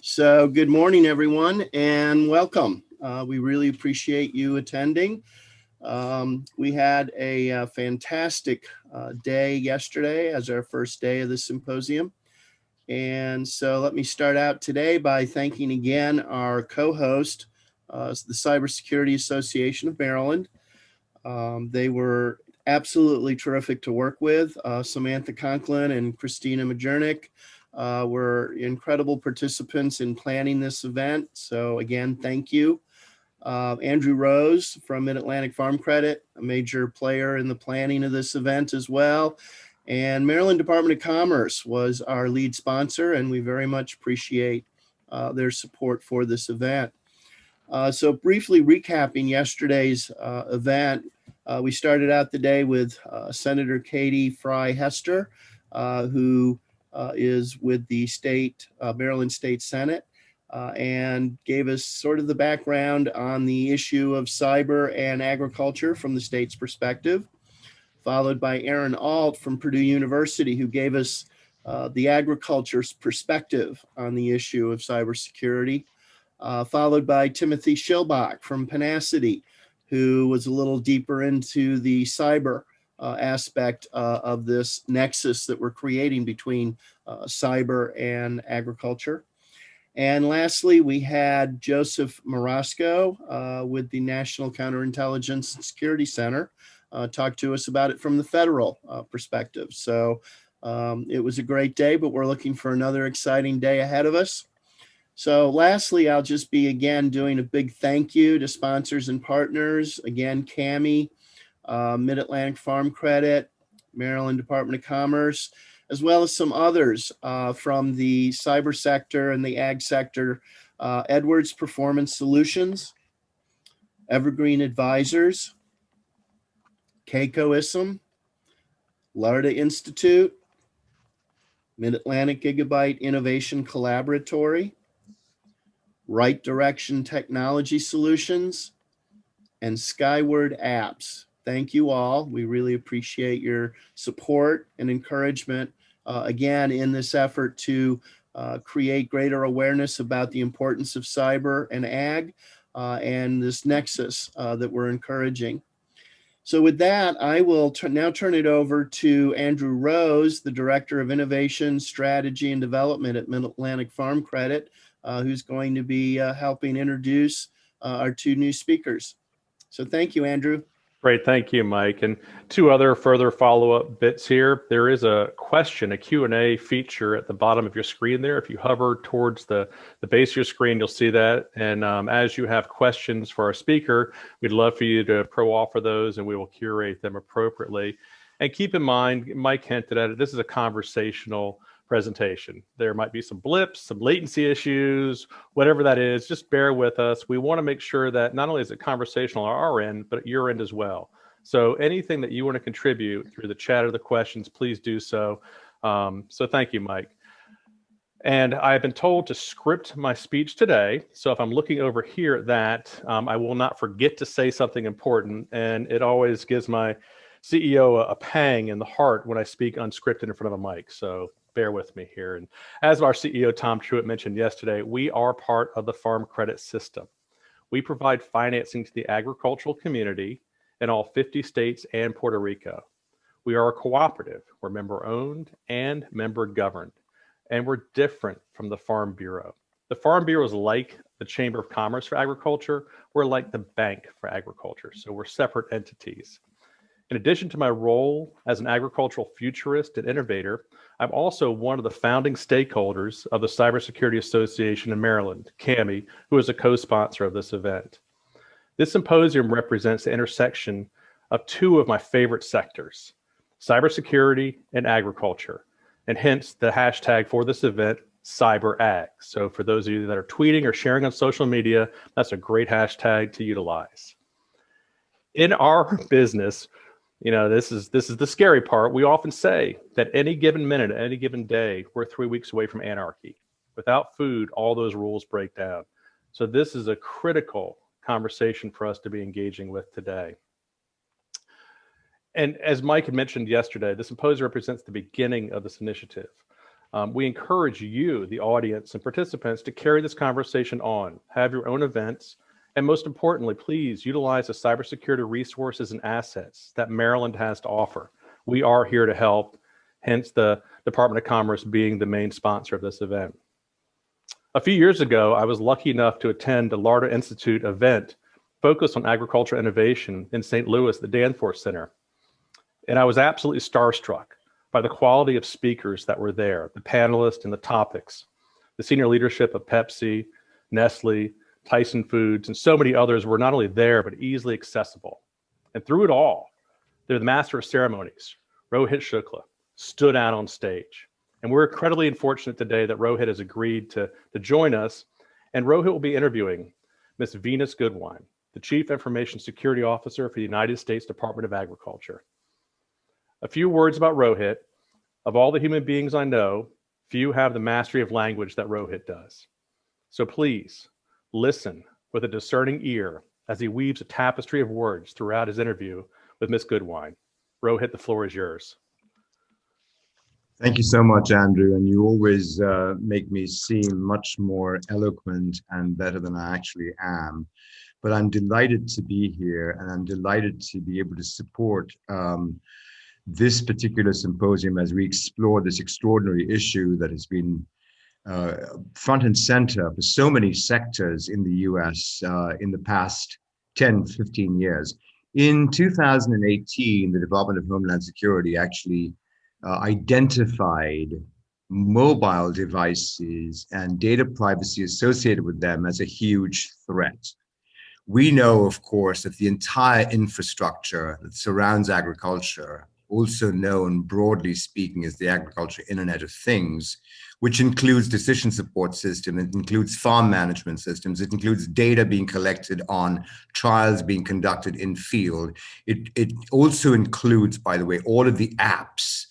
So good morning, everyone, and welcome. We really appreciate you attending. We had a fantastic day yesterday as our first day of the symposium. And so let me start out today by thanking again our co-host, the Cybersecurity Association of Maryland. They were absolutely terrific to work with. Samantha Conklin and Christina Majernik were incredible participants in planning this event. So again, thank you. Andrew Rose from Mid-Atlantic Farm Credit, a major player in the planning of this event as well. And Maryland Department of Commerce was our lead sponsor, and we very much appreciate their support for this event. So briefly recapping yesterday's event, we started out the day with Senator Katie Fry Hester, who is with the Maryland State Senate, and gave us sort of the background on the issue of cyber and agriculture from the state's perspective, followed by Aaron Alt from Purdue University, who gave us the agriculture's perspective on the issue of cybersecurity, followed by Timothy Schilbach from Panacity, who was a little deeper into the cyber aspect of this nexus that we're creating between cyber and agriculture. And lastly, we had Joseph Marasco with the National Counterintelligence and Security Center talk to us about it from the federal perspective. So it was a great day, but we're looking for another exciting day ahead of us. So lastly, I'll just be again doing a big thank you to sponsors and partners. Again, CAMI, Mid-Atlantic Farm Credit, Maryland Department of Commerce, as well as some others from the cyber sector and the ag sector, Edwards Performance Solutions, Evergreen Advisors, CAICO-ISM, Larta Institute, Mid-Atlantic Gigabyte Innovation Collaboratory, Right Direction Technology Solutions, and Skyward Apps. Thank you all. We really appreciate your support and encouragement, again, in this effort to create greater awareness about the importance of cyber and ag and this nexus that we're encouraging. So with that, I will now turn it over to Andrew Rose, the Director of Innovation, Strategy, and Development at Mid-Atlantic Farm Credit, who's going to be helping introduce our two new speakers. So thank you, Andrew. Great, thank you, Mike. And two other further follow-up bits here. There is a Q&A feature at the bottom of your screen there. If you hover towards the base of your screen, you'll see that. And as you have questions for our speaker, we'd love for you to offer those, and we will curate them appropriately. And keep in mind, Mike hinted at it, this is a conversational presentation. There might be some blips, some latency issues, whatever that is, just bear with us. We want to make sure that not only is it conversational on our end, but at your end as well. So anything that you want to contribute through the chat or the questions, please do so. So thank you, Mike. And I've been told to script my speech today. So if I'm looking over here at that, I will not forget to say something important. And it always gives my CEO a pang in the heart when I speak unscripted in front of a mic. So bear with me here. And as our CEO, Tom Truitt, mentioned yesterday, we are part of the farm credit system. We provide financing to the agricultural community in all 50 states and Puerto Rico. We are a cooperative. We're member owned and member governed. And we're different from the Farm Bureau. The Farm Bureau is like the Chamber of Commerce for agriculture. We're like the bank for agriculture. So we're separate entities. In addition to my role as an agricultural futurist and innovator, I'm also one of the founding stakeholders of the Cybersecurity Association in Maryland, CAMI, who is a co-sponsor of this event. This symposium represents the intersection of two of my favorite sectors, cybersecurity and agriculture, and hence the hashtag for this event, CyberAg. So for those of you that are tweeting or sharing on social media, that's a great hashtag to utilize. In our business, you know, this is the scary part. We often say that any given minute, any given day, we're 3 weeks away from anarchy. Without food, all those rules break down. So this is a critical conversation for us to be engaging with today. And as Mike had mentioned yesterday, the symposium represents the beginning of this initiative. We encourage you, the audience and participants, to carry this conversation on, have your own events, and most importantly, please utilize the cybersecurity resources and assets that Maryland has to offer. We are here to help, hence the Department of Commerce being the main sponsor of this event. A few years ago, I was lucky enough to attend the Larta Institute event focused on agricultural innovation in St. Louis, the Danforth Center. And I was absolutely starstruck by the quality of speakers that were there, the panelists and the topics. The senior leadership of Pepsi, Nestle, Tyson Foods, and so many others were not only there, but easily accessible. And through it all, the master of ceremonies, Rohit Shukla, stood out on stage. And we're incredibly fortunate today that Rohit has agreed to join us. And Rohit will be interviewing Ms. Venice Goodwine, the Chief Information Security Officer for the United States Department of Agriculture. A few words about Rohit. Of all the human beings I know, few have the mastery of language that Rohit does. So please listen with a discerning ear as he weaves a tapestry of words throughout his interview with Ms. Goodwine. Rohit, the floor is yours. Thank you so much, Andrew. And you always make me seem much more eloquent and better than I actually am. But I'm delighted to be here, and I'm delighted to be able to support this particular symposium as we explore this extraordinary issue that has been front and center for so many sectors in the US in the past 10, 15 years. In 2018, the Department of Homeland Security actually identified mobile devices and data privacy associated with them as a huge threat. We know, of course, that the entire infrastructure that surrounds agriculture, also known broadly speaking as the Agriculture Internet of Things, which includes decision support system, it includes farm management systems, it includes data being collected on trials being conducted in field. It also includes, by the way, all of the apps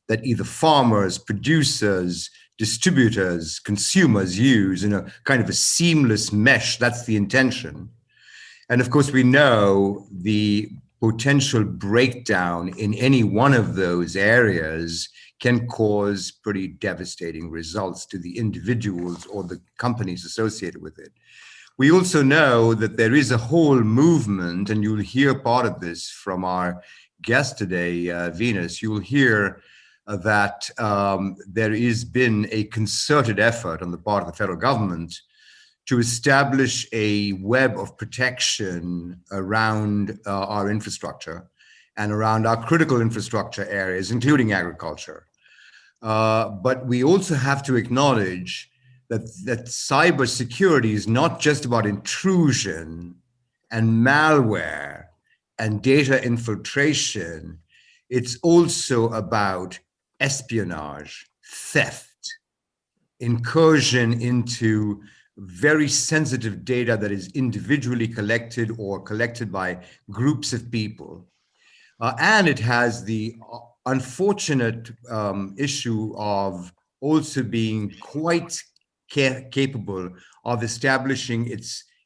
that either farmers, producers, distributors, consumers use in a kind of a seamless mesh. That's the intention. And of course, we know the potential breakdown in any one of those areas can cause pretty devastating results to the individuals or the companies associated with it. We also know that there is a whole movement, and you'll hear part of this from our guest today, Venus. You'll hear that there has been a concerted effort on the part of the federal government to establish a web of protection around our infrastructure and around our critical infrastructure areas, including agriculture. But we also have to acknowledge that cybersecurity is not just about intrusion and malware and data infiltration. It's also about espionage, theft, incursion into very sensitive data that is individually collected or collected by groups of people. And it has the unfortunate issue of also being quite capable of establishing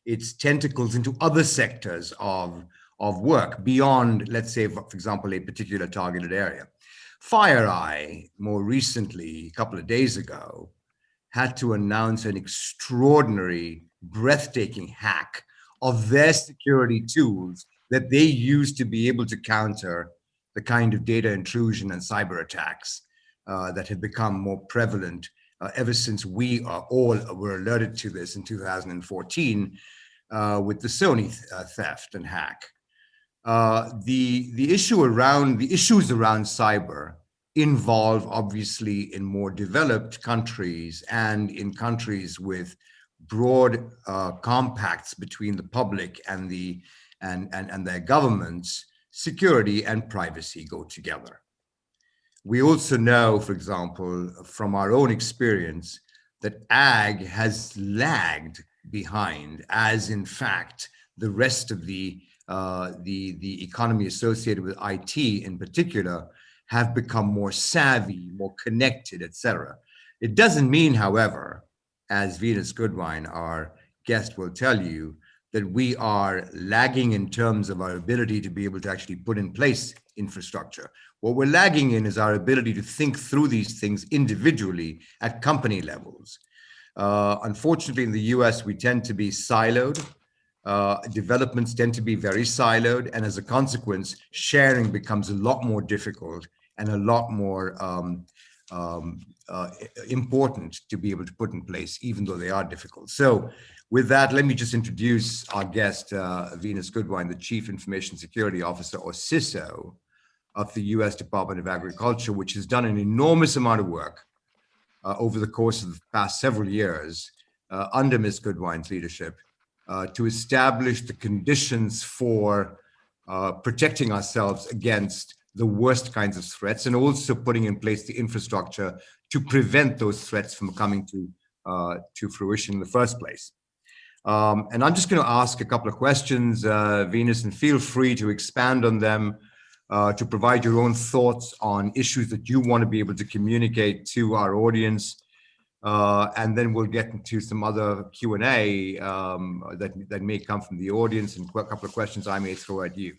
its tentacles into other sectors of work beyond, let's say, for example, a particular targeted area. FireEye, more recently, a couple of days ago, had to announce an extraordinary, breathtaking hack of their security tools that they use to be able to counter the kind of data intrusion and cyber attacks that have become more prevalent ever since we all were alerted to this in 2014 with the Sony theft and hack. The issues around cyber involve, obviously, in more developed countries and in countries with broad compacts between the public and their governments. Security and privacy go together. We also know, for example, from our own experience, that ag has lagged behind, as in fact the rest of the economy associated with IT in particular have become more savvy, more connected, etc. It doesn't mean, however, as Venus Goodwine, our guest, will tell you, that we are lagging in terms of our ability to be able to actually put in place infrastructure. What we're lagging in is our ability to think through these things individually at company levels. Unfortunately, in the US, we tend to be siloed. Developments tend to be very siloed. And as a consequence, sharing becomes a lot more difficult and a lot more important to be able to put in place, even though they are difficult. So with that, let me just introduce our guest, Venus Goodwine, the Chief Information Security Officer, or CISO, of the US Department of Agriculture, which has done an enormous amount of work over the course of the past several years under Ms. Goodwine's leadership to establish the conditions for protecting ourselves against the worst kinds of threats, and also putting in place the infrastructure to prevent those threats from coming to fruition in the first place. And I'm just going to ask a couple of questions, Venus, and feel free to expand on them, to provide your own thoughts on issues that you want to be able to communicate to our audience. And then we'll get into some other Q&A that may come from the audience, and a couple of questions I may throw at you.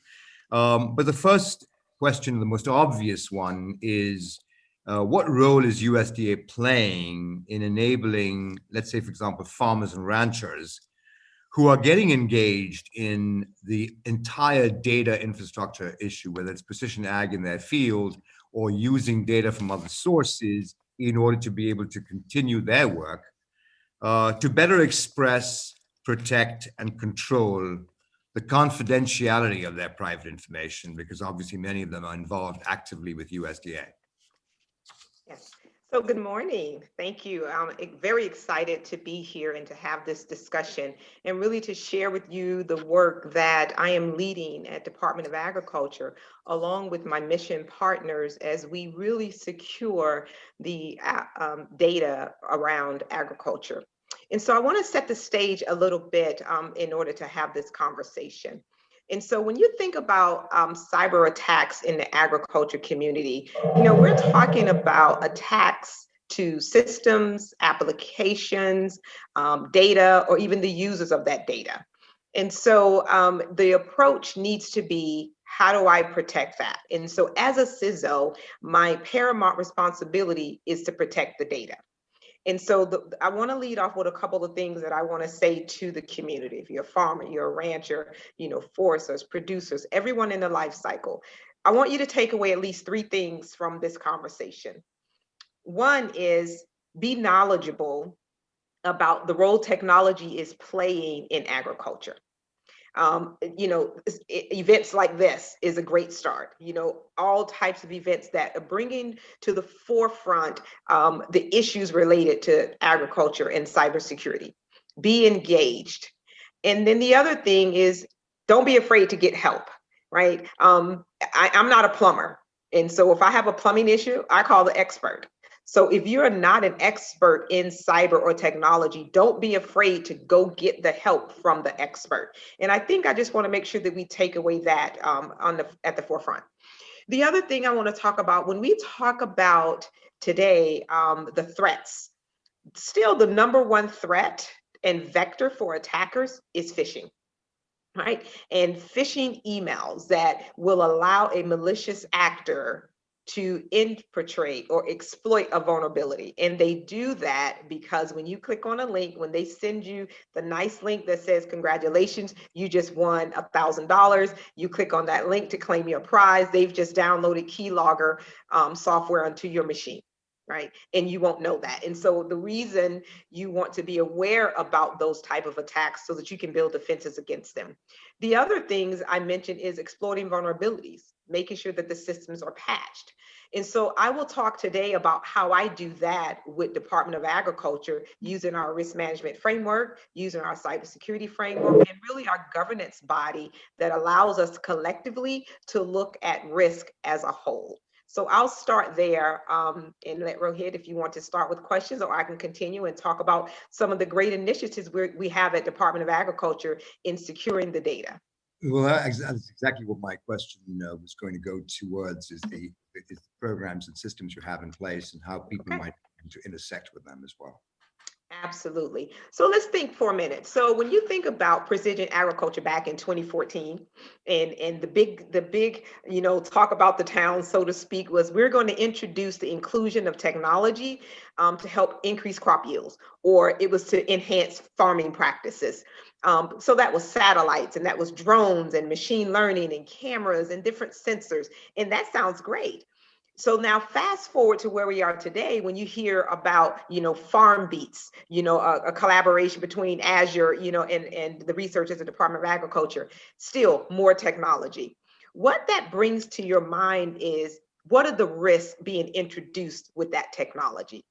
But the first question, the most obvious one, is what role is USDA playing in enabling, let's say, for example, farmers and ranchers who are getting engaged in the entire data infrastructure issue, whether it's precision ag in their field or using data from other sources in order to be able to continue their work, to better express, protect, and control the confidentiality of their private information, because obviously many of them are involved actively with USDA. Yes. So good morning. Thank you. I'm very excited to be here and to have this discussion, and really to share with you the work that I am leading at Department of Agriculture, along with my mission partners, as we really secure the data around agriculture. And so I want to set the stage a little bit in order to have this conversation. And so when you think about cyber attacks in the agriculture community, we're talking about attacks to systems, applications, data, or even the users of that data. And so the approach needs to be, how do I protect that? And so as a CISO, my paramount responsibility is to protect the data. And so I want to lead off with a couple of things that I want to say to the community. If you're a farmer, you're a rancher, foresters, producers, everyone in the life cycle, I want you to take away at least 3 things from this conversation. One is, be knowledgeable about the role technology is playing in agriculture. Events like this is a great start. All types of events that are bringing to the forefront the issues related to agriculture and cybersecurity. Be engaged. And then the other thing is, don't be afraid to get help, right? I'm not a plumber. And so if I have a plumbing issue, I call the expert. So if you're not an expert in cyber or technology, don't be afraid to go get the help from the expert. And I think I just want to make sure that we take away that at the forefront. The other thing I want to talk about, when we talk about today, the threats, still the #1 threat and vector for attackers is phishing. Right? And phishing emails that will allow a malicious actor to infiltrate or exploit a vulnerability. And they do that because when you click on a link, when they send you the nice link that says, congratulations, you just won $1,000, you click on that link to claim your prize, they've just downloaded keylogger software onto your machine. Right? And you won't know that. And so the reason you want to be aware about those type of attacks so that you can build defenses against them. The other things I mentioned is exploiting vulnerabilities, making sure that the systems are patched. And so I will talk today about how I do that with Department of Agriculture, using our risk management framework, using our cybersecurity framework, and really our governance body that allows us collectively to look at risk as a whole. So I'll start there and let Rohit, if you want to start with questions, or I can continue and talk about some of the great initiatives we have at Department of Agriculture in securing the data. Well, that's exactly what my question was going to go towards, is the programs and systems you have in place and how people might to intersect with them as well. Absolutely. So let's think for a minute. So when you think about precision agriculture back in 2014, and the big, talk about the town, so to speak, was we're going to introduce the inclusion of technology to help increase crop yields, or it was to enhance farming practices. So that was satellites, and that was drones and machine learning and cameras and different sensors. And that sounds great. So now fast forward to where we are today, when you hear about, farm beats, a collaboration between Azure, and the researchers at the Department of Agriculture, still more technology. What that brings to your mind is, what are the risks being introduced with that technology?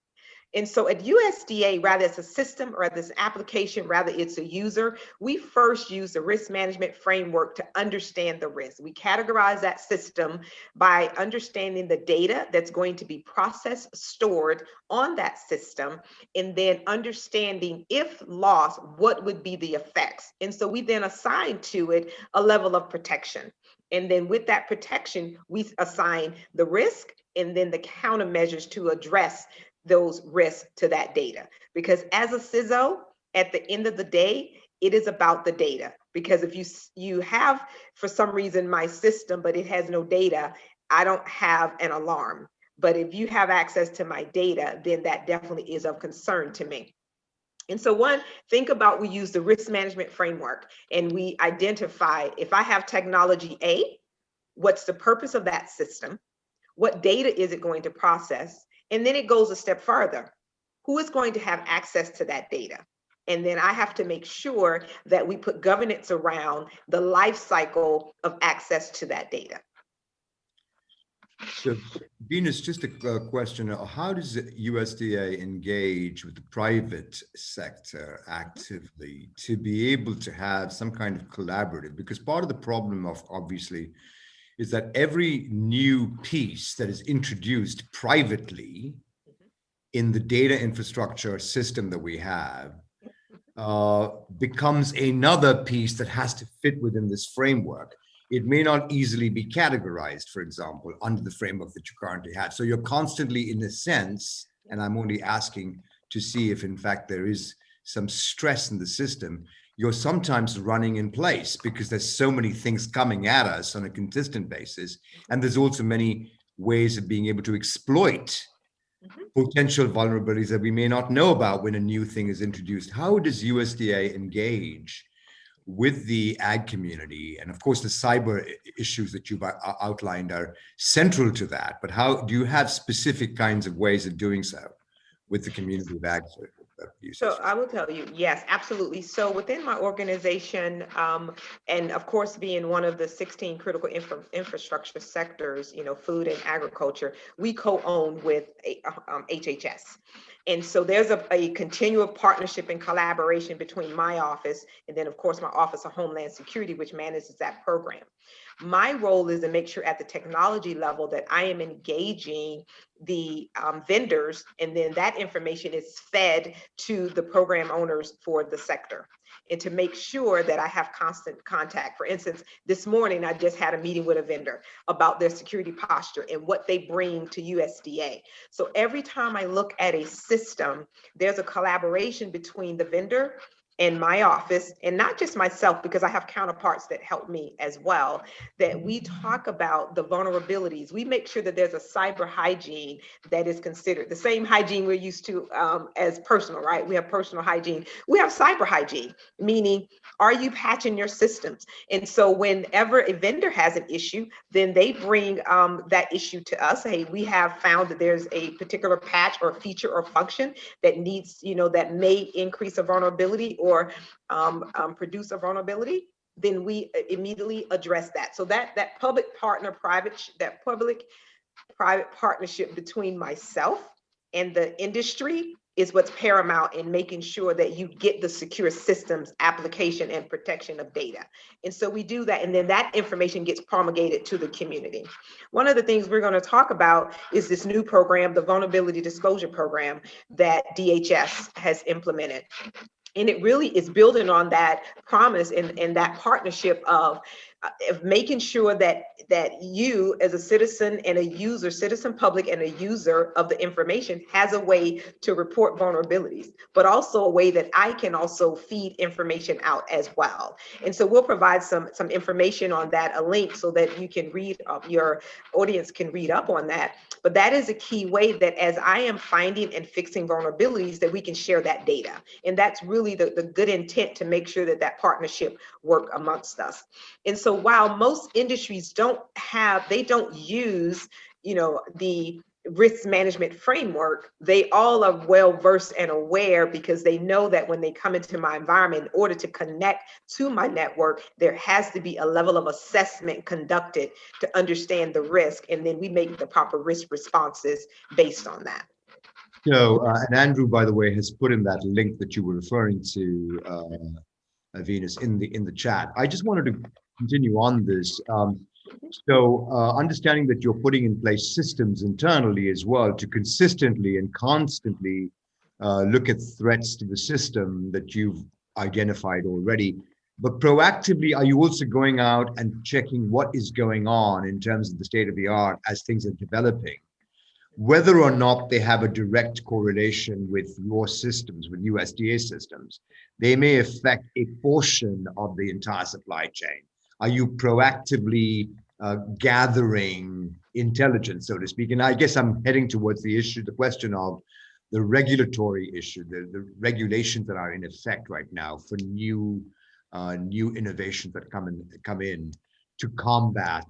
And so at USDA, rather it's a system or it's an application, rather it's a user, we first use the risk management framework to understand the risk. We categorize that system by understanding the data that's going to be processed, stored on that system, and then understanding, if lost, what would be the effects. And so we then assign to it a level of protection. And then with that protection, we assign the risk and then the countermeasures to address those risks to that data. Because as a CISO, at the end of the day, it is about the data. Because if you have, for some reason, my system, but it has no data, I don't have an alarm. But if you have access to my data, then that definitely is of concern to me. And so think about, we use the risk management framework and we identify, if I have technology A, what's the purpose of that system? What data is it going to process? And then it goes a step further. Who is going to have access to that data? And then I have to make sure that we put governance around the life cycle of access to that data. So, Venus, just a question. How does USDA engage with the private sector actively to be able to have some kind of collaborative? Because part of the problem of, obviously, is that every new piece that is introduced privately in the data infrastructure system that we have becomes another piece that has to fit within this framework. It may not easily be categorized, for example, under the framework that you currently have. So you're constantly, in a sense, and I'm only asking to see if in fact there is some stress in the system, you're sometimes running in place because there's so many things coming at us on a consistent basis. And there's also many ways of being able to exploit potential vulnerabilities that we may not know about when a new thing is introduced. How does USDA engage with the ag community? And of course, the cyber issues that you've outlined are central to that. But how do you have specific kinds of ways of doing so with the community of ag users? So I will tell you, yes, absolutely. So within my organization, and of course, being one of the 16 critical infrastructure sectors, food and agriculture, we co-own with HHS. And so there's a continual partnership and collaboration between my office and then, of course, my Office of Homeland Security, which manages that program. My role is to make sure at the technology level that I am engaging the vendors, and then that information is fed to the program owners for the sector, and to make sure that I have constant contact. For instance, this morning, I just had a meeting with a vendor about their security posture and what they bring to USDA. So every time I look at a system, there's a collaboration between the vendor in my office, and not just myself, because I have counterparts that help me as well, that we talk about the vulnerabilities. We make sure that there's a cyber hygiene that is considered the same hygiene we're used to as personal, right? We have personal hygiene. We have cyber hygiene, meaning, are you patching your systems? And so whenever a vendor has an issue, then they bring that issue to us. Hey, we have found that there's a particular patch or feature or function that needs, that may increase a vulnerability or produce a vulnerability, then we immediately address that. So that public private partnership between myself and the industry is what's paramount in making sure that you get the secure systems application and protection of data. And so we do that, and then that information gets promulgated to the community. One of the things we're going to talk about is this new program, the Vulnerability Disclosure Program that DHS has implemented. And it really is building on that promise and that partnership of of making sure that you as a citizen and a user, citizen public and a user of the information has a way to report vulnerabilities, but also a way that I can also feed information out as well. And so we'll provide some information on that, a link so that you can read, your audience can read up on that. But that is a key way that as I am finding and fixing vulnerabilities, that we can share that data. And that's really the good intent to make sure that that partnership work amongst us. And so while most industries don't use, the risk management framework, they all are well versed and aware, because they know that when they come into my environment, in order to connect to my network, there has to be a level of assessment conducted to understand the risk, and then we make the proper risk responses based on that. So, and Andrew, by the way, has put in that link that you were referring to, Venus, in the chat. I just wanted to continue on this. Understanding that you're putting in place systems internally as well to consistently and constantly look at threats to the system that you've identified already, but proactively, are you also going out and checking what is going on in terms of the state of the art as things are developing, whether or not they have a direct correlation with your systems, with USDA systems? They may affect a portion of the entire supply chain. Are you proactively gathering intelligence, so to speak? And I guess I'm heading towards the question of the regulatory issue, the regulations that are in effect right now for new innovations that come in to combat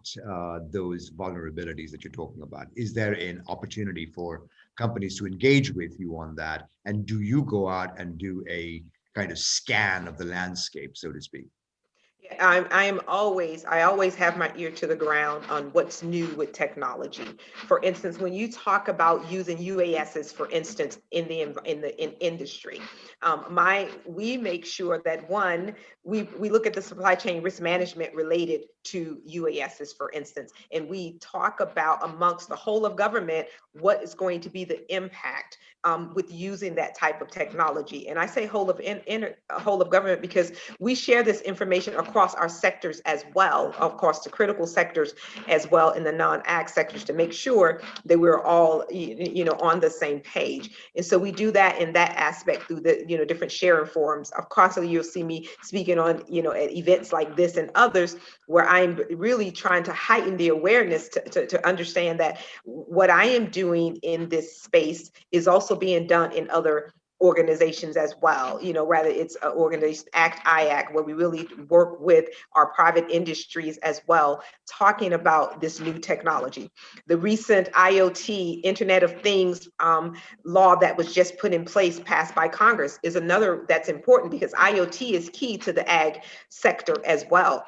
those vulnerabilities that you're talking about. Is there an opportunity for companies to engage with you on that? And do you go out and do a kind of scan of the landscape, so to speak? I always have my ear to the ground on what's new with technology. For instance, when you talk about using UASs, for instance, in industry, we make sure that one, we look at the supply chain risk management related to UASs, for instance, and we talk about amongst the whole of government what is going to be the impact with using that type of technology. And I say whole of government because we share this information across our sectors as well, of course, the critical sectors as well in the non-ag sectors, to make sure that we're all, on the same page. And so we do that in that aspect through the, different sharing forums. Of course, you'll see me speaking on, at events like this and others, where I'm really trying to heighten the awareness to understand that what I am doing in this space is also being done in other organizations as well, rather it's an organization, IAC, where we really work with our private industries as well, talking about this new technology. The recent IoT, Internet of Things law that was just put in place, passed by Congress, is another that's important, because IoT is key to the ag sector as well.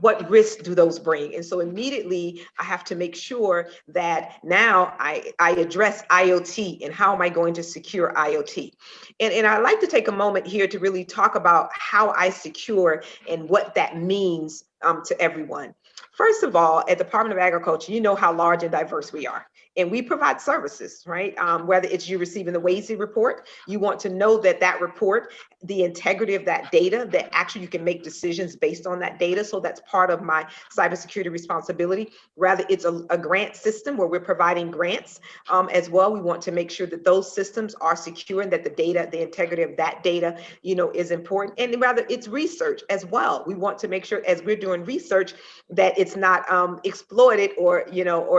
What risks do those bring? And so immediately I have to make sure that now I address IoT and how am I going to secure IoT? And I'd like to take a moment here to really talk about how I secure and what that means to everyone. First of all, at the Department of Agriculture, you know how large and diverse we are. And we provide services, right? Whether it's you receiving the WASI report, you want to know that that report, the integrity of that data, that actually you can make decisions based on that data. So that's part of my cybersecurity responsibility. Rather, it's a grant system where we're providing grants as well. We want to make sure that those systems are secure and that the data, the integrity of that data, is important. And rather, it's research as well. We want to make sure as we're doing research that it's not exploited or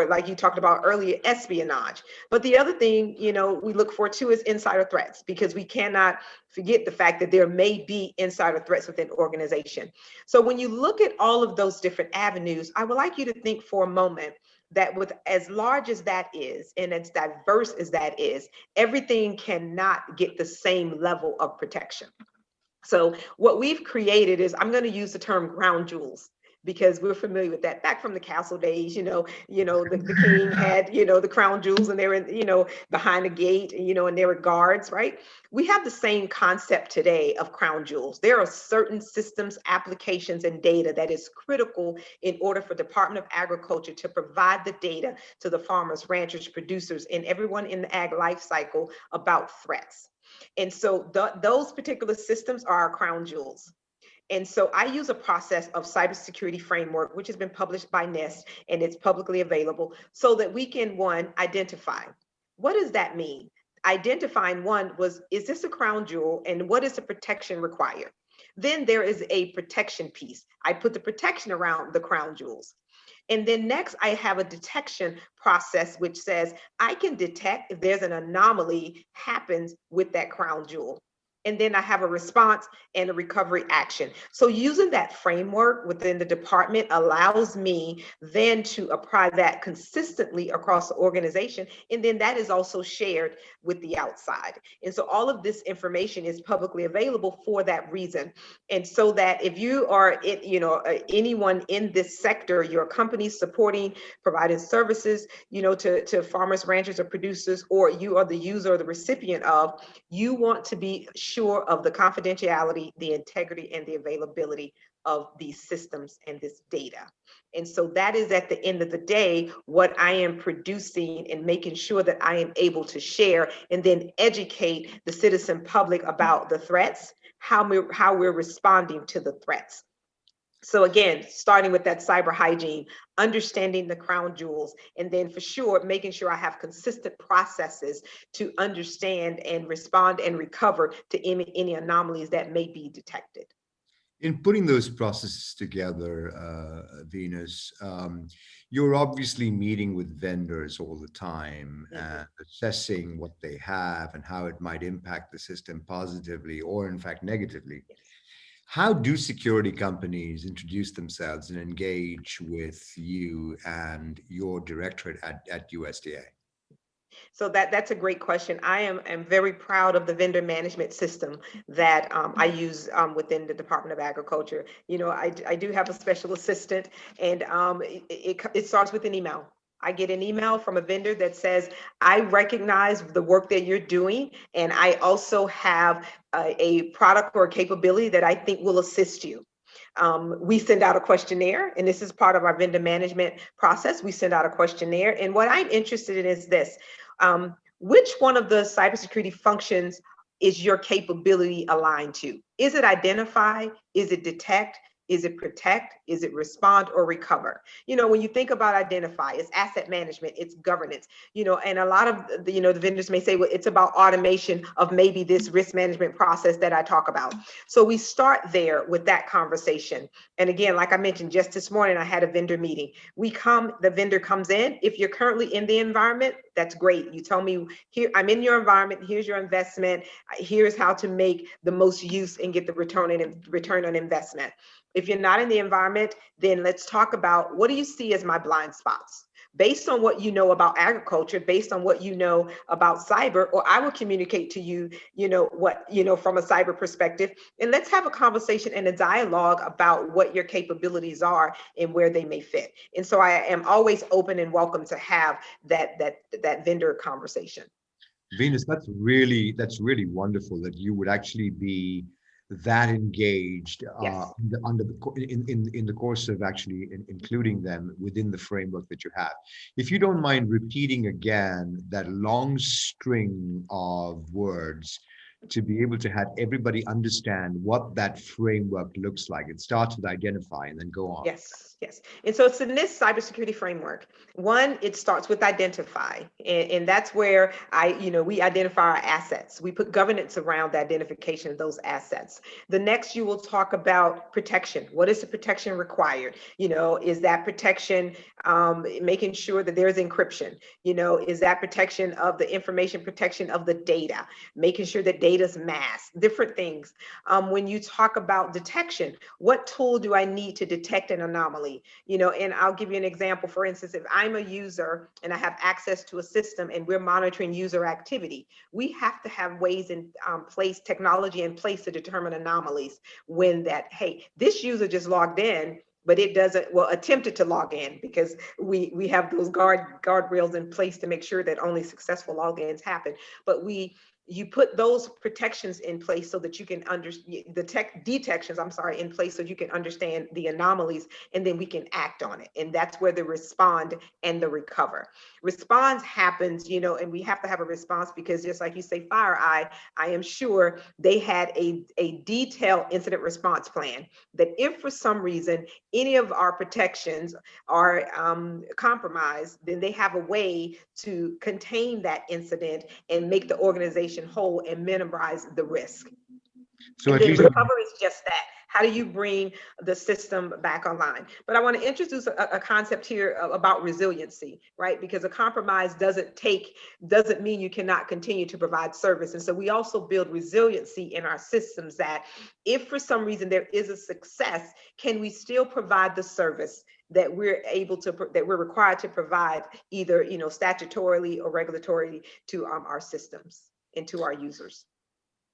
like you talked about earlier, espionage. But the other thing, we look for too is insider threats, because we cannot forget the fact that there may be insider threats within organization. So when you look at all of those different avenues, I would like you to think for a moment that with as large as that is and as diverse as that is, everything cannot get the same level of protection. So what we've created is, I'm going to use the term ground jewels, because we're familiar with that back from the castle days. The king had, the crown jewels, and they were, behind the gate, and there were guards, right? We have the same concept today of crown jewels. There are certain systems, applications, and data that is critical in order for Department of Agriculture to provide the data to the farmers, ranchers, producers, and everyone in the ag life cycle about threats. And so those particular systems are our crown jewels. And so I use a process of cybersecurity framework, which has been published by NIST and it's publicly available, so that we can, one, identify. What does that mean? Identifying one was, is this a crown jewel and what is the protection required? Then there is a protection piece. I put the protection around the crown jewels. And then next, I have a detection process, which says I can detect if there's an anomaly happens with that crown jewel. And then I have a response and a recovery action. So using that framework within the department allows me then to apply that consistently across the organization. And then that is also shared with the outside. And so all of this information is publicly available for that reason. And so that if you are, anyone in this sector, your company supporting, providing services, to farmers, ranchers, or producers, or you are the user or the recipient of, you want to be sure of the confidentiality, the integrity, and the availability of these systems and this data. And so that is, at the end of the day, what I am producing and making sure that I am able to share and then educate the citizen public about the threats, how we're responding to the threats. So again, starting with that cyber hygiene, understanding the crown jewels, and then for sure, making sure I have consistent processes to understand and respond and recover to any anomalies that may be detected. In putting those processes together, Venus, you're obviously meeting with vendors all the time and assessing what they have and how it might impact the system positively or in fact negatively. Yes. How do security companies introduce themselves and engage with you and your directorate at USDA? So that's a great question. I am very proud of the vendor management system that I use within the Department of Agriculture. I do have a special assistant, and it starts with an email. I get an email from a vendor that says, I recognize the work that you're doing, and I also have a product or a capability that I think will assist you. We send out a questionnaire, and this is part of our vendor management process. We send out a questionnaire, and what I'm interested in is this. Which one of the cybersecurity functions is your capability aligned to? Is it identify? Is it detect? Is it protect? Is it respond or recover? When you think about identify, it's asset management, it's governance, and a lot of the vendors may say, well, it's about automation of maybe this risk management process that I talk about. So we start there with that conversation. And again, like I mentioned, just this morning, I had a vendor meeting. The vendor comes in. If you're currently in the environment, that's great. You tell me, here, I'm in your environment, here's your investment, here's how to make the most use and get the return on investment. If you're not in the environment, then let's talk about, what do you see as my blind spots? Based on what you know about agriculture, based on what you know about cyber, or I will communicate to you, from a cyber perspective, and let's have a conversation and a dialogue about what your capabilities are and where they may fit. And so I am always open and welcome to have that vendor conversation. Venus, that's really wonderful that you would actually be that engaged Yes. in the course of actually including them within the framework that you have. If you don't mind repeating again that long string of words to be able to have everybody understand what that framework looks like. It starts with identify and then go on. Yes. And so it's the NIST cybersecurity framework. One, it starts with identify. And that's where we identify our assets. We put governance around the identification of those assets. The next, you will talk about protection. What is the protection required? Is that protection making sure that there's encryption? Is that protection of the information, protection of the data, making sure that data's masked, different things. When you talk about detection, what tool do I need to detect an anomaly? And I'll give you an example. For instance, if I'm a user and I have access to a system and we're monitoring user activity, we have to have ways in place, technology in place to determine anomalies when hey, this user just logged in, but it doesn't, attempted to log in, because we have those guardrails in place to make sure that only successful logins happen. But we you put those protections in place so that you can detections, in place so you can understand the anomalies, and then we can act on it. And that's where the respond and the recover. Response happens, and we have to have a response because just like you say, FireEye, I am sure they had a detailed incident response plan that if for some reason any of our protections are compromised, then they have a way to contain that incident and make the organization whole and minimize the risk. So and at least recovery is just that. How do you bring the system back online? But I want to introduce a concept here about resiliency, right? Because a compromise doesn't mean you cannot continue to provide service. And so we also build resiliency in our systems that if for some reason there is a success, can we still provide the service that we're required to provide either, statutorily or regulatorily to our systems and to our users?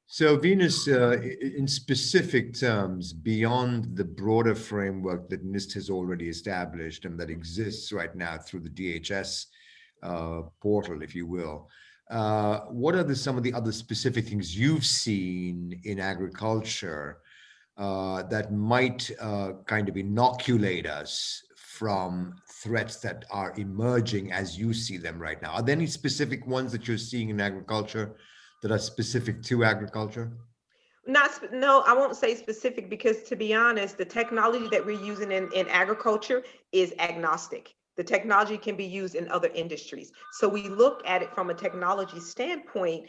So Venus, in specific terms, beyond the broader framework that NIST has already established and that exists right now through the DHS portal, if you will, what are some of the other specific things you've seen in agriculture that might kind of inoculate us from threats that are emerging as you see them right now? Are there any specific ones that you're seeing in agriculture that are specific to agriculture? No, I won't say specific because, to be honest, the technology that we're using in agriculture is agnostic. The technology can be used in other industries. So we look at it from a technology standpoint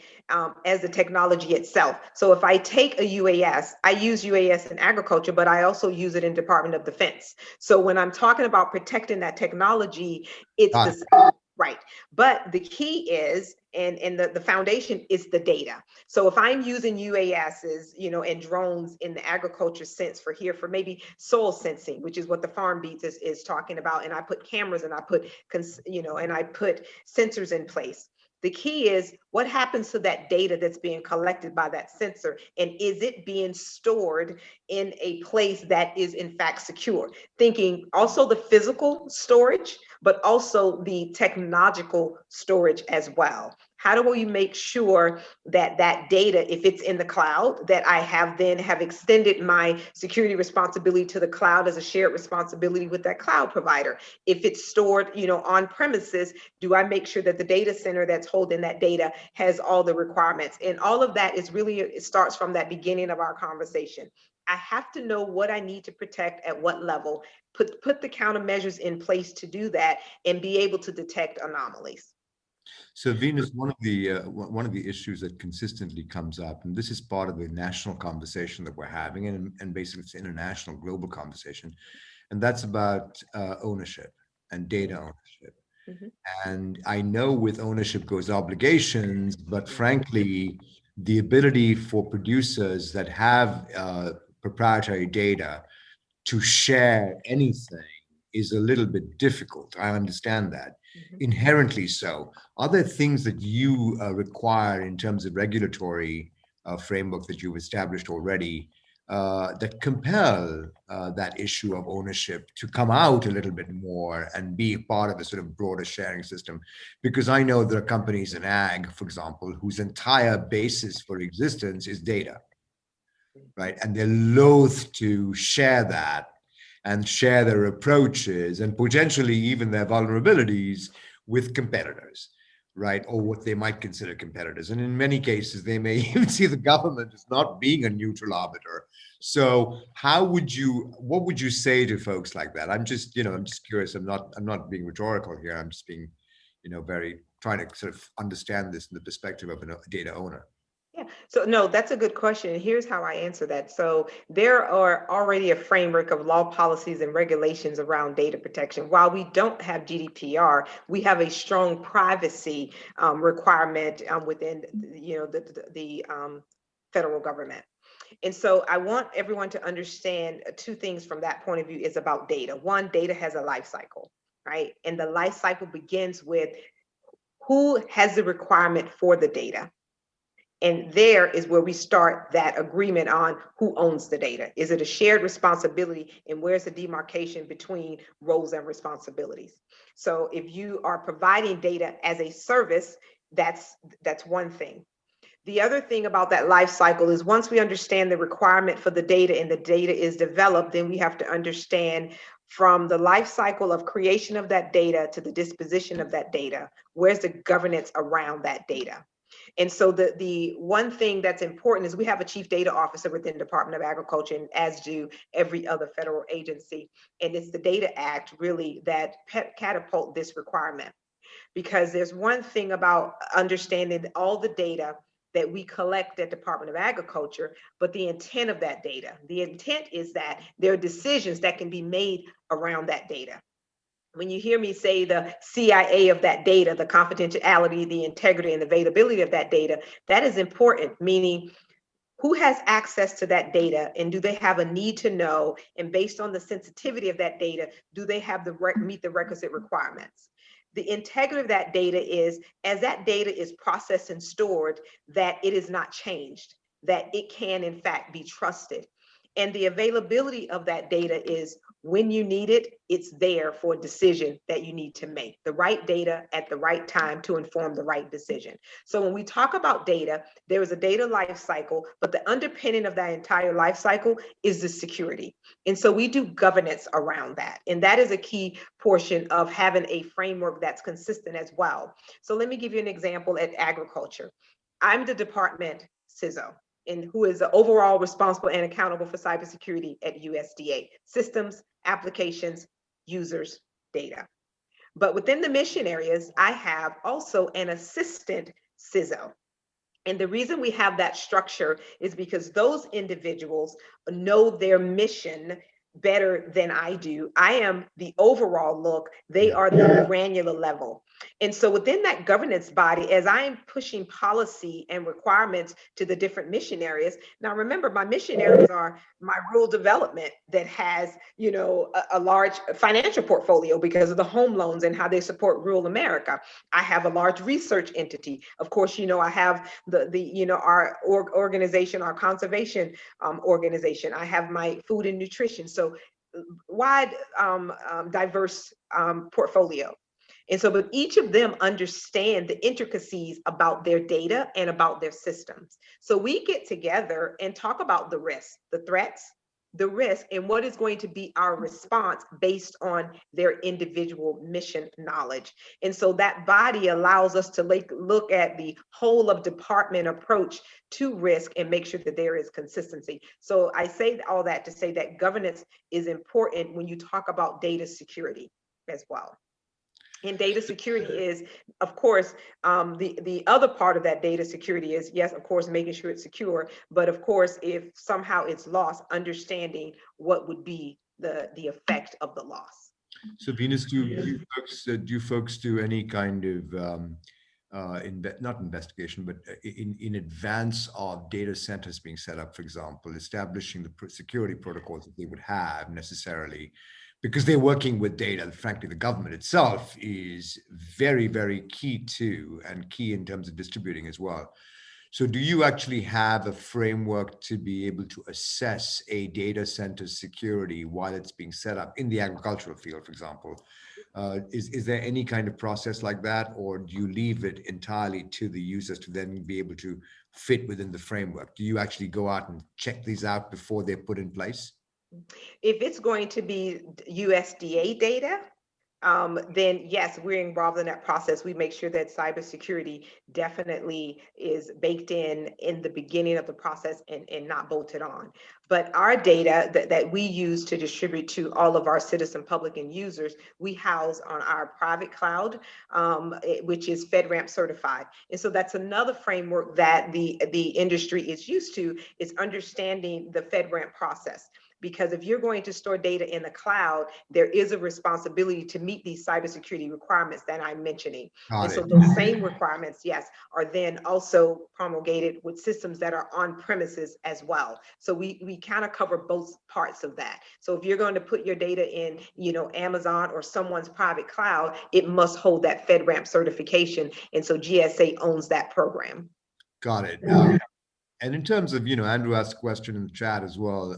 as the technology itself. So if I take a UAS, I use UAS in agriculture, but I also use it in Department of Defense. So when I'm talking about protecting that technology, it's the same. Right. But the key is, and the foundation is the data. So if I'm using UASs, and drones in the agriculture sense for maybe soil sensing, which is what the Farm Beats is talking about, and I put cameras and I put, and I put sensors in place. The key is what happens to that data that's being collected by that sensor, and is it being stored in a place that is in fact secure? Thinking also the physical storage, but also the technological storage as well. How do we make sure that that data, if it's in the cloud, that I have extended my security responsibility to the cloud as a shared responsibility with that cloud provider? If it's stored, on premises, do I make sure that the data center that's holding that data has all the requirements? And all of that is really, it starts from that beginning of our conversation. I have to know what I need to protect at what level, put the countermeasures in place to do that, and be able to detect anomalies. So Venus, one of the issues that consistently comes up, and this is part of the national conversation that we're having, and basically it's an international, global conversation, and that's about ownership and data ownership. Mm-hmm. And I know with ownership goes obligations, but frankly, the ability for producers that have proprietary data to share anything is a little bit difficult. I understand that. Mm-hmm. Inherently so. Are there things that you require in terms of regulatory framework that you've established already that compel that issue of ownership to come out a little bit more and be part of a sort of broader sharing system? Because I know there are companies in ag, for example, whose entire basis for existence is data, right? And they're loath to share that and share their approaches and potentially even their vulnerabilities with competitors, right? Or what they might consider competitors. And in many cases, they may even see the government as not being a neutral arbiter. So what would you say to folks like that? I'm just curious. I'm not being rhetorical here. I'm just being, very trying to sort of understand this in the perspective of a data owner. Yeah, so no, that's a good question. Here's how I answer that. So there are already a framework of law, policies, and regulations around data protection. While we don't have GDPR, we have a strong privacy requirement within, the federal government. And so I want everyone to understand two things from that point of view is about data. One, data has a life cycle, right? And the life cycle begins with who has the requirement for the data. And there is where we start that agreement on who owns the data. Is it a shared responsibility, and where's the demarcation between roles and responsibilities? So if you are providing data as a service, that's one thing. The other thing about that life cycle is once we understand the requirement for the data and the data is developed, then we have to understand from the life cycle of creation of that data to the disposition of that data, where's the governance around that data? And so the one thing that's important is we have a chief data officer within the Department of Agriculture, and as do every other federal agency. And it's the Data Act really that catapult this requirement. Because there's one thing about understanding all the data that we collect at Department of Agriculture, but the intent of that data. The intent is that there are decisions that can be made around that data. When you hear me say the CIA of that data, the confidentiality, the integrity, and availability of that data, that is important, meaning who has access to that data and do they have a need to know? And based on the sensitivity of that data, do they have meet the requisite requirements? The integrity of that data is, as that data is processed and stored, that it is not changed, that it can in fact be trusted. And the availability of that data is when you need it, it's there for a decision that you need to make. The right data at the right time to inform the right decision. So when we talk about data, there is a data life cycle, but the underpinning of that entire life cycle is the security. And so we do governance around that. And that is a key portion of having a framework that's consistent as well. So let me give you an example at agriculture. I'm the department CISO, and who is the overall responsible and accountable for cybersecurity at USDA, systems, applications, users, data. But within the mission areas, I have also an assistant CISO. And the reason we have that structure is because those individuals know their mission better than I do. I am the overall look, they are the granular level. And so within that governance body, as I'm pushing policy and requirements to the different mission areas, now remember my mission areas are my rural development that has, you know, a large financial portfolio because of the home loans and how they support rural America. I have a large research entity. Of course, you know, I have our organization, our conservation organization. I have my food and nutrition. So wide, diverse portfolio. And so, but each of them understand the intricacies about their data and about their systems. So we get together and talk about the risks, the threats, the risk, and what is going to be our response based on their individual mission knowledge. And so that body allows us to look at the whole of department approach to risk and make sure that there is consistency. So I say all that to say that governance is important when you talk about data security as well. And data security is, of course, the other part of that data security is, yes, of course, making sure it's secure. But of course, if somehow it's lost, understanding what would be the effect of the loss. So Venus, do you folks do any kind of not investigation, but in advance of data centers being set up, for example, establishing the security protocols that they would have necessarily, because they're working with data. Frankly, the government itself is very, very key to, and key in terms of distributing as well. So do you actually have a framework to be able to assess a data center security while it's being set up in the agricultural field, for example? Is there any kind of process like that, or do you leave it entirely to the users to then be able to fit within the framework? Do you actually go out and check these out before they're put in place? If it's going to be USDA data, then yes, we're involved in that process. We make sure that cybersecurity definitely is baked in the beginning of the process and not bolted on. But our data that we use to distribute to all of our citizen public and users, we house on our private cloud, which is FedRAMP certified. And so that's another framework that the industry is used to, is understanding the FedRAMP process. Because if you're going to store data in the cloud, there is a responsibility to meet these cybersecurity requirements that I'm mentioning. And so those same requirements, yes, are then also promulgated with systems that are on premises as well. So we kind of cover both parts of that. So if you're going to put your data in, Amazon or someone's private cloud, it must hold that FedRAMP certification. And so GSA owns that program. Got it. And in terms of, Andrew asked a question in the chat as well.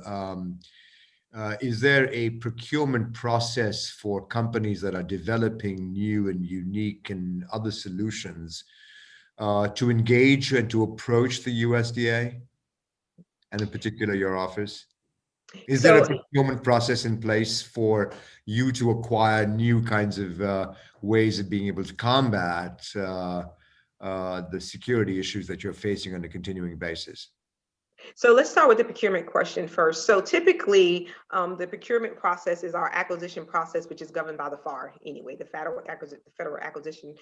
Is there a procurement process for companies that are developing new and unique and other solutions to engage and to approach the USDA, and in particular your office? Is there a procurement process in place for you to acquire new kinds of ways of being able to combat the security issues that you're facing on a continuing basis? So let's start with the procurement question first. So typically, the procurement process is our acquisition process, which is governed by the FAR anyway. The federal acquisition,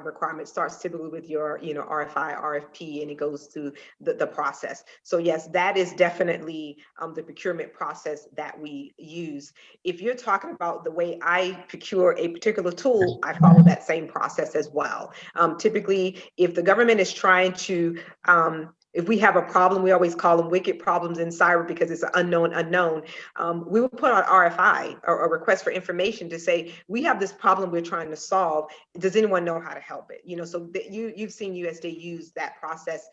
requirement starts typically with your, RFI, RFP, and it goes through the process. So yes, that is definitely the procurement process that we use. If you're talking about the way I procure a particular tool, I follow that same process as well. Typically, if the government is trying to if we have a problem, we always call them wicked problems in cyber because it's an unknown. We will put on RFI or a request for information to say, we have this problem we're trying to solve. Does anyone know how to help it? So you've seen USDA use that process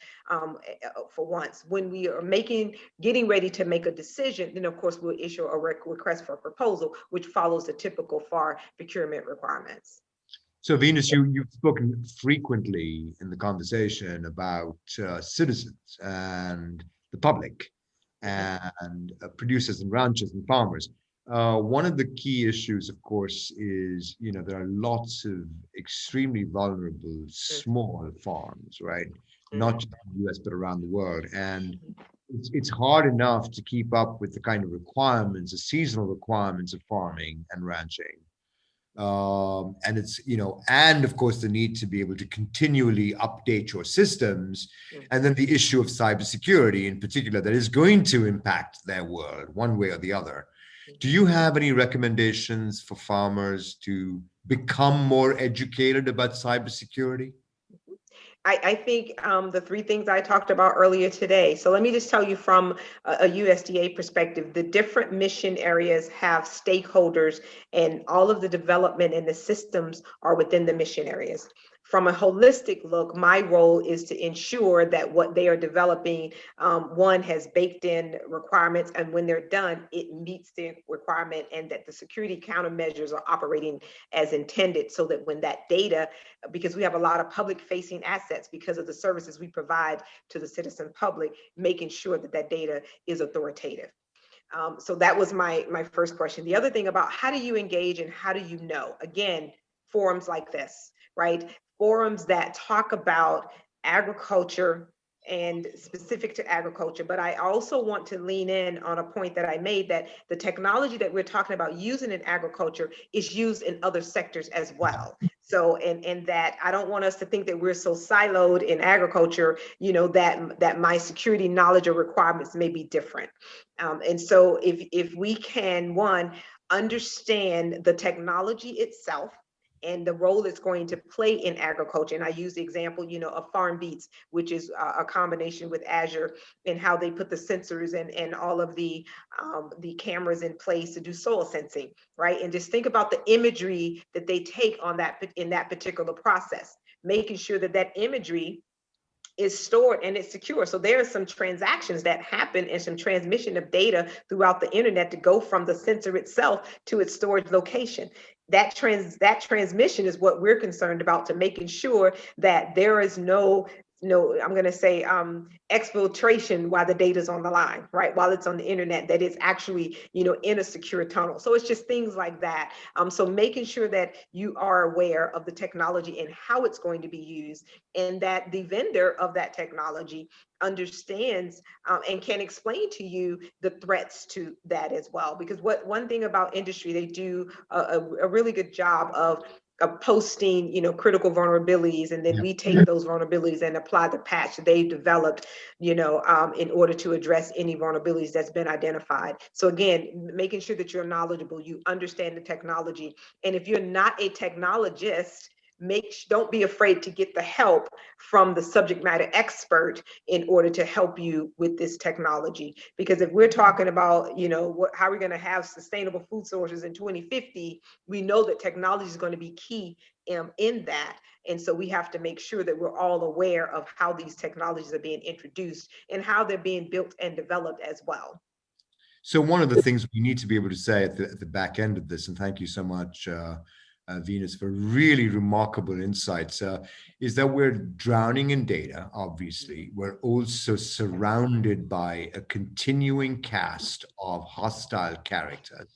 for once. When we are getting ready to make a decision, then of course we'll issue a request for a proposal, which follows the typical FAR procurement requirements. So Venus, you've spoken frequently in the conversation about citizens and the public and producers and ranchers and farmers. One of the key issues, of course, is, there are lots of extremely vulnerable small farms, right? Not just in the US, but around the world. And it's hard enough to keep up with the kind of requirements, the seasonal requirements of farming and ranching. And it's, and of course, the need to be able to continually update your systems. And then the issue of cybersecurity in particular, that is going to impact their world one way or the other. Do you have any recommendations for farmers to become more educated about cybersecurity? I think the three things I talked about earlier today. So let me just tell you from a USDA perspective, the different mission areas have stakeholders, and all of the development and the systems are within the mission areas. From a holistic look, my role is to ensure that what they are developing, one, has baked in requirements, and when they're done, it meets the requirement, and that the security countermeasures are operating as intended, so that when that data, because we have a lot of public facing assets because of the services we provide to the citizen public, making sure that that data is authoritative. So that was my first question. The other thing about how do you engage and how do you know? Again, forums like this, right? Forums that talk about agriculture and specific to agriculture. But I also want to lean in on a point that I made, that the technology that we're talking about using in agriculture is used in other sectors as well. So, and that I don't want us to think that we're so siloed in agriculture, that my security knowledge or requirements may be different. And so if we can, one, understand the technology itself and the role it's going to play in agriculture. And I use the example, of Farm Beats, which is a combination with Azure, and how they put the sensors and all of the cameras in place to do soil sensing, right? And just think about the imagery that they take on that in that particular process, making sure that that imagery is stored and it's secure. So there are some transactions that happen and some transmission of data throughout the internet to go from the sensor itself to its storage location. That transmission is what we're concerned about, to making sure that there is no, I'm going to say exfiltration while the data is on the line, right? While it's on the internet, that it's actually, in a secure tunnel. So it's just things like that. So making sure that you are aware of the technology and how it's going to be used, and that the vendor of that technology understands and can explain to you the threats to that as well. Because one thing about industry, they do a really good job of posting, critical vulnerabilities, and then we take those vulnerabilities and apply the patch they've developed, in order to address any vulnerabilities that's been identified. So again, making sure that you're knowledgeable, you understand the technology, and if you're not a technologist, don't be afraid to get the help from the subject matter expert in order to help you with this technology. Because if we're talking about, how we're going to have sustainable food sources in 2050, we know that technology is going to be key in that. And so we have to make sure that we're all aware of how these technologies are being introduced and how they're being built and developed as well. So one of the things we need to be able to say at the back end of this, and thank you so much, Venus, for really remarkable insights, is that we're drowning in data, obviously. We're also surrounded by a continuing cast of hostile characters,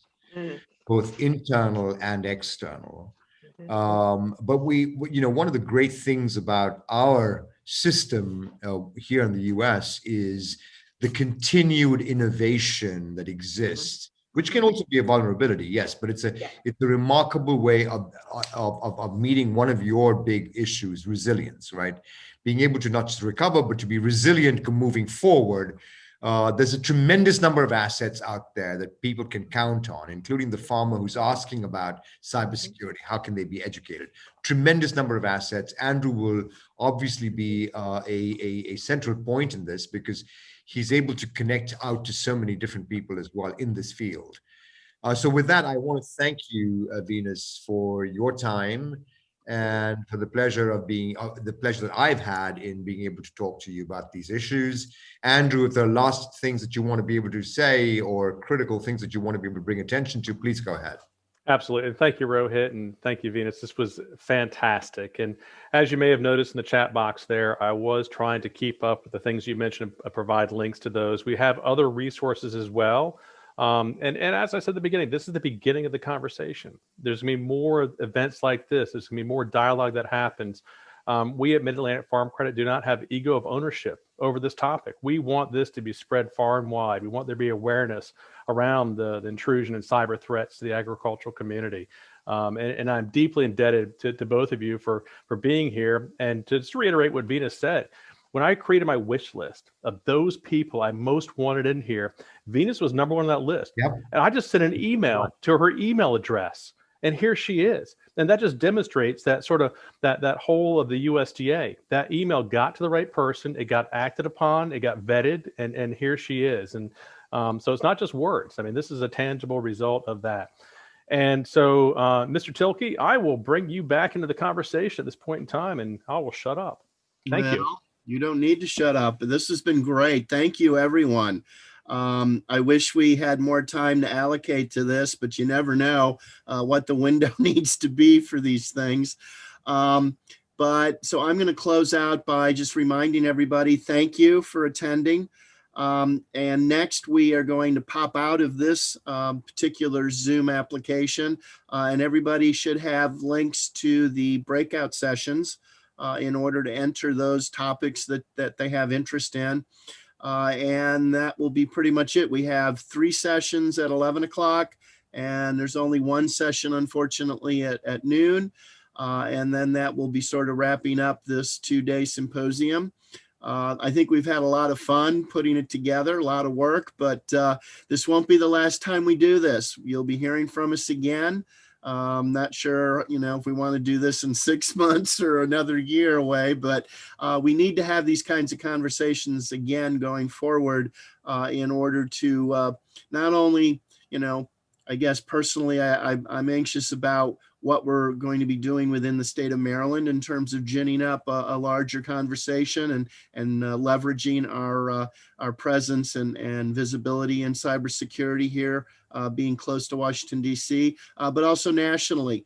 both internal and external. But one of the great things about our system here in the US is the continued innovation that exists, which can also be a vulnerability, yes, but it's a remarkable way of meeting one of your big issues, resilience, right? Being able to not just recover, but to be resilient moving forward. There's a tremendous number of assets out there that people can count on, including the farmer who's asking about cybersecurity. How can they be educated? Tremendous number of assets. Andrew will obviously be a central point in this because he's able to connect out to so many different people as well in this field. So with that, I want to thank you, Venus, for your time and for the pleasure of the pleasure that I've had in being able to talk to you about these issues. Andrew, if there are last things that you want to be able to say or critical things that you want to be able to bring attention to, please go ahead. Absolutely. And thank you, Rohit, and thank you, Venus. This was fantastic. And as you may have noticed in the chat box there, I was trying to keep up with the things you mentioned, provide links to those. We have other resources as well. And as I said at the beginning, this is the beginning of the conversation. There's going to be more events like this. There's going to be more dialogue that happens. We at Mid-Atlantic Farm Credit do not have ego of ownership over this topic. We want this to be spread far and wide. We want there to be awareness around the intrusion and cyber threats to the agricultural community. And I'm deeply indebted to both of you for being here. And to just reiterate what Venus said, when I created my wish list of those people I most wanted in here, Venus was number one on that list. Yep. And I just sent an email to her email address, and here she is. And that just demonstrates that sort of that whole of the USDA. That email got to the right person, it got acted upon, it got vetted, and here she is. And so it's not just words. I mean, this is a tangible result of that. And so, Mr. Tilkey, I will bring you back into the conversation at this point in time, and I will shut up. Thank you. You don't need to shut up. This has been great. Thank you, everyone. I wish we had more time to allocate to this, but you never know what the window needs to be for these things. But so I'm going to close out by just reminding everybody, thank you for attending. And next we are going to pop out of this particular Zoom application, and everybody should have links to the breakout sessions in order to enter those topics that they have interest in. And that will be pretty much it. We have 3 sessions at 11 o'clock, and there's only 1 session, unfortunately, at noon. And then that will be sort of wrapping up this 2-day symposium. I think we've had a lot of fun putting it together, a lot of work, but this won't be the last time we do this. You'll be hearing from us again. Not sure, if we want to do this in 6 months or another year away, but we need to have these kinds of conversations again going forward in order to not only, I guess personally, I'm anxious about what we're going to be doing within the state of Maryland in terms of ginning up a larger conversation and leveraging our presence and visibility in cybersecurity here, being close to Washington, D.C., but also nationally,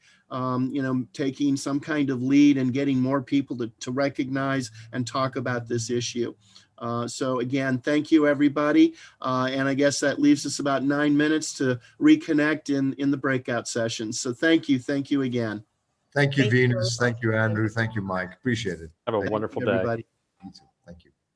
taking some kind of lead and getting more people to recognize and talk about this issue. So again, thank you, everybody. And I guess that leaves us about 9 minutes to reconnect in the breakout sessions. So thank you again. Thank you, Venus. Thank you, Andrew. Thank you, Mike. Appreciate it. Have a wonderful day. Everybody. You too. Thank you.